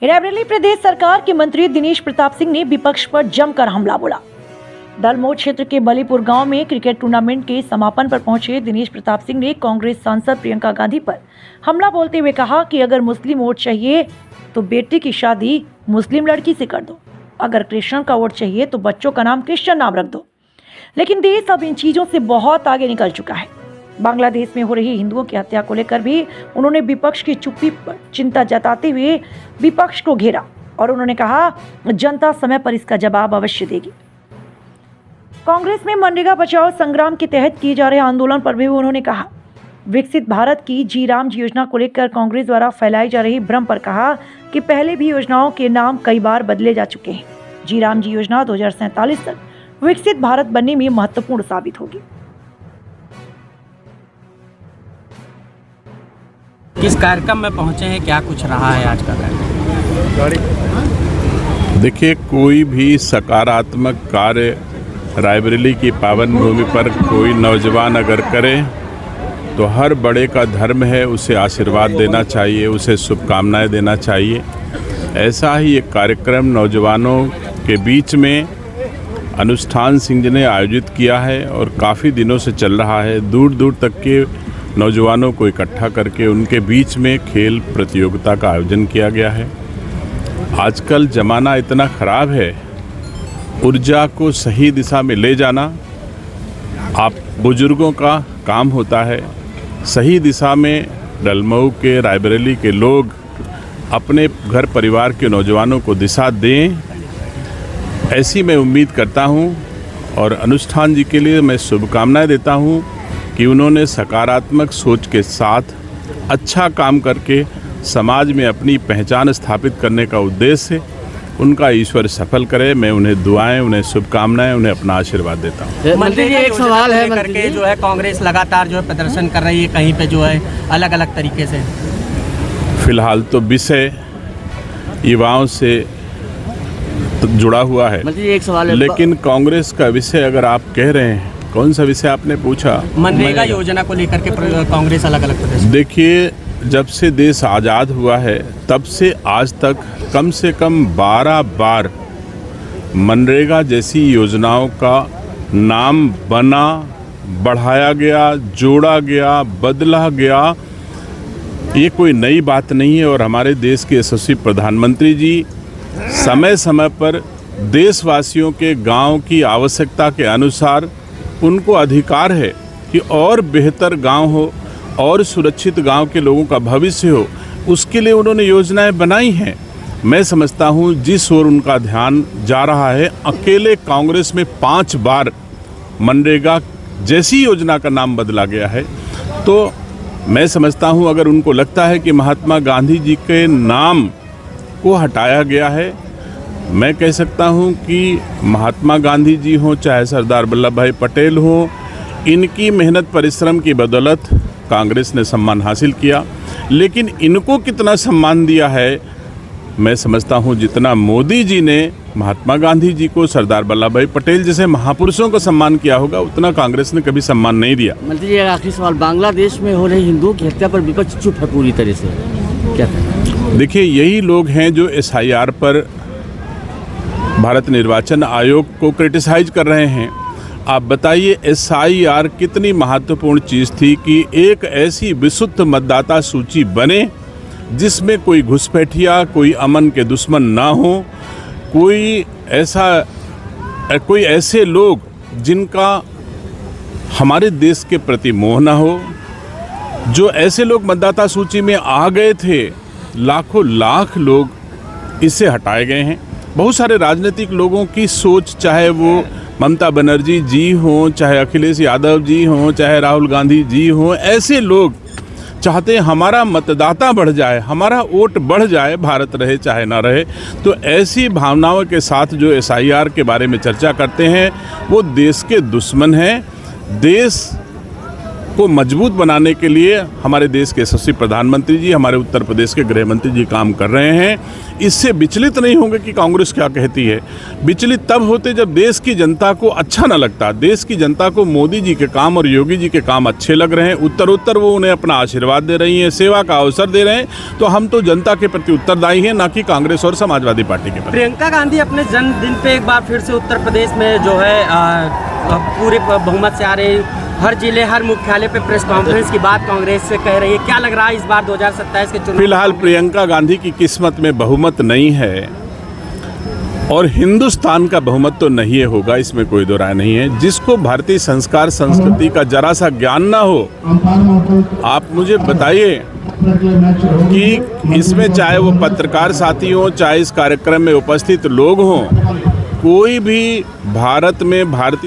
रायबरेली प्रदेश सरकार के मंत्री दिनेश प्रताप सिंह ने विपक्ष पर जमकर हमला बोला। दलमोड़ क्षेत्र के बलीपुर गांव में क्रिकेट टूर्नामेंट के समापन पर पहुंचे दिनेश प्रताप सिंह ने कांग्रेस सांसद प्रियंका गांधी पर हमला बोलते हुए कहा कि अगर मुस्लिम वोट चाहिए तो बेटी की शादी मुस्लिम लड़की से कर दो, अगर क्रिश्चियन का वोट चाहिए तो बच्चों का नाम क्रिश्चियन नाम रख दो। लेकिन देश अब इन चीजों से बहुत आगे निकल चुका है। बांग्लादेश में हो रही हिंदुओं की हत्या को लेकर भी उन्होंने विपक्ष की चुप्पी पर चिंता जताते हुए विपक्ष को घेरा और उन्होंने कहा जनता समय पर इसका जवाब अवश्य देगी। कांग्रेस में मनरेगा बचाओ संग्राम के तहत किए जा रहे आंदोलन पर भी उन्होंने कहा। विकसित भारत की जी राम जी योजना को लेकर कांग्रेस द्वारा फैलाई जा रही भ्रम पर कहा कि पहले भी योजनाओं के नाम कई बार बदले जा चुके हैं। जी राम जी योजना 2047 तक विकसित भारत बनने में महत्वपूर्ण साबित होगी। किस कार्यक्रम में पहुंचे हैं, क्या कुछ रहा है आज का कार्यक्रम? देखिए, कोई भी सकारात्मक कार्य रायबरेली की पावन भूमि पर कोई नौजवान अगर करे तो हर बड़े का धर्म है उसे आशीर्वाद देना चाहिए, उसे शुभकामनाएं देना चाहिए। ऐसा ही एक कार्यक्रम नौजवानों के बीच में अनुष्ठान सिंह जी ने आयोजित किया है और काफ़ी दिनों से चल रहा है। दूर दूर तक के नौजवानों को इकट्ठा करके उनके बीच में खेल प्रतियोगिता का आयोजन किया गया है। आजकल ज़माना इतना ख़राब है, ऊर्जा को सही दिशा में ले जाना आप बुजुर्गों का काम होता है। सही दिशा में दलमऊ के रायबरेली के लोग अपने घर परिवार के नौजवानों को दिशा दें, ऐसी मैं उम्मीद करता हूं और अनुष्ठान जी के लिए मैं शुभकामनाएं देता हूं कि उन्होंने सकारात्मक सोच के साथ अच्छा काम करके समाज में अपनी पहचान स्थापित करने का उद्देश्य उनका ईश्वर सफल करे। मैं उन्हें दुआएं, उन्हें शुभकामनाएं, उन्हें अपना आशीर्वाद देता हूं। मंत्री जी, एक सवाल है करके जो है कांग्रेस लगातार जो है प्रदर्शन कर रही है, कहीं पे जो है अलग अलग तरीके से। फिलहाल तो विषय युवाओं से जुड़ा हुआ है। मंत्री जी, एक सवाल है, लेकिन कांग्रेस का विषय अगर आप कह रहे हैं, कौन सा विषय आपने पूछा? मनरेगा योजना को लेकर के कांग्रेस अलग अलग प्रदर्शन। देखिए, जब से देश आज़ाद हुआ है तब से आज तक कम से कम 12 बार मनरेगा जैसी योजनाओं का नाम बना, बढ़ाया गया, जोड़ा गया, बदला गया। ये कोई नई बात नहीं है और हमारे देश के यशस्वी प्रधानमंत्री जी समय समय पर देशवासियों के गांव की आवश्यकता के अनुसार उनको अधिकार है कि और बेहतर गांव हो और सुरक्षित गांव के लोगों का भविष्य हो, उसके लिए उन्होंने योजनाएं बनाई हैं। मैं समझता हूं जिस ओर उनका ध्यान जा रहा है, अकेले कांग्रेस में 5 बार मनरेगा जैसी योजना का नाम बदला गया है। तो मैं समझता हूं अगर उनको लगता है कि महात्मा गांधी जी के नाम को हटाया गया है, मैं कह सकता हूं कि महात्मा गांधी जी हों चाहे सरदार वल्लभ भाई पटेल हों, इनकी मेहनत परिश्रम की बदौलत कांग्रेस ने सम्मान हासिल किया। लेकिन इनको कितना सम्मान दिया है, मैं समझता हूं जितना मोदी जी ने महात्मा गांधी जी को, सरदार वल्लभ भाई पटेल जैसे महापुरुषों को सम्मान किया होगा, उतना कांग्रेस ने कभी सम्मान नहीं दिया। मंत्री जी, आखिरी सवाल, बांग्लादेश में हो रही हिंदुओं की हत्या पर विपक्ष चुप है पूरी तरह से, क्या कहें? देखिए, यही लोग हैं जो SIR पर भारत निर्वाचन आयोग को क्रिटिसाइज कर रहे हैं। आप बताइए, SIR कितनी महत्वपूर्ण चीज़ थी कि एक ऐसी विशुद्ध मतदाता सूची बने जिसमें कोई घुसपैठिया, कोई अमन के दुश्मन ना हो, कोई ऐसे लोग जिनका हमारे देश के प्रति मोह ना हो। जो ऐसे लोग मतदाता सूची में आ गए थे, लाखों लाख लोग इससे हटाए गए हैं। बहुत सारे राजनीतिक लोगों की सोच, चाहे वो ममता बनर्जी जी हों, चाहे अखिलेश यादव जी हों, चाहे राहुल गांधी जी हों, ऐसे लोग चाहते हैं हमारा मतदाता बढ़ जाए, हमारा वोट बढ़ जाए, भारत रहे चाहे ना रहे। तो ऐसी भावनाओं के साथ जो SIR के बारे में चर्चा करते हैं वो देश के दुश्मन हैं। देश को मजबूत बनाने के लिए हमारे देश के यशस्वी प्रधानमंत्री जी, हमारे उत्तर प्रदेश के गृह मंत्री जी काम कर रहे हैं। इससे विचलित नहीं होंगे कि कांग्रेस क्या कहती है। विचलित तब होते जब देश की जनता को अच्छा न लगता। देश की जनता को मोदी जी के काम और योगी जी के काम अच्छे लग रहे हैं, उत्तरोत्तर वो उन्हें अपना आशीर्वाद दे रही हैं, सेवा का अवसर दे रहे हैं, तो हम तो जनता के प्रति उत्तरदायी हैं, ना कि कांग्रेस और समाजवादी पार्टी के प्रति। प्रियंका गांधी अपने जन्मदिन पे एक बार फिर से उत्तर प्रदेश में जो है पूरे बहुमत से आ रहे हैं। हर जिले, हर मुख्यालय पे प्रेस कॉन्फ्रेंस की बात कांग्रेस से कह रही है। क्या लग रहा है इस बार 2027 के चुनाव? फिलहाल प्रियंका गांधी की किस्मत में बहुमत नहीं है और हिंदुस्तान का बहुमत तो नहीं होगा, इसमें कोई दो राय नहीं है। जिसको भारतीय संस्कार संस्कृति का जरा सा ज्ञान ना हो, आप मुझे बताइए कि इसमें चाहे वो पत्रकार साथी हों, चाहे इस कार्यक्रम में उपस्थित लोग हों, कोई भी भारत में भारतीय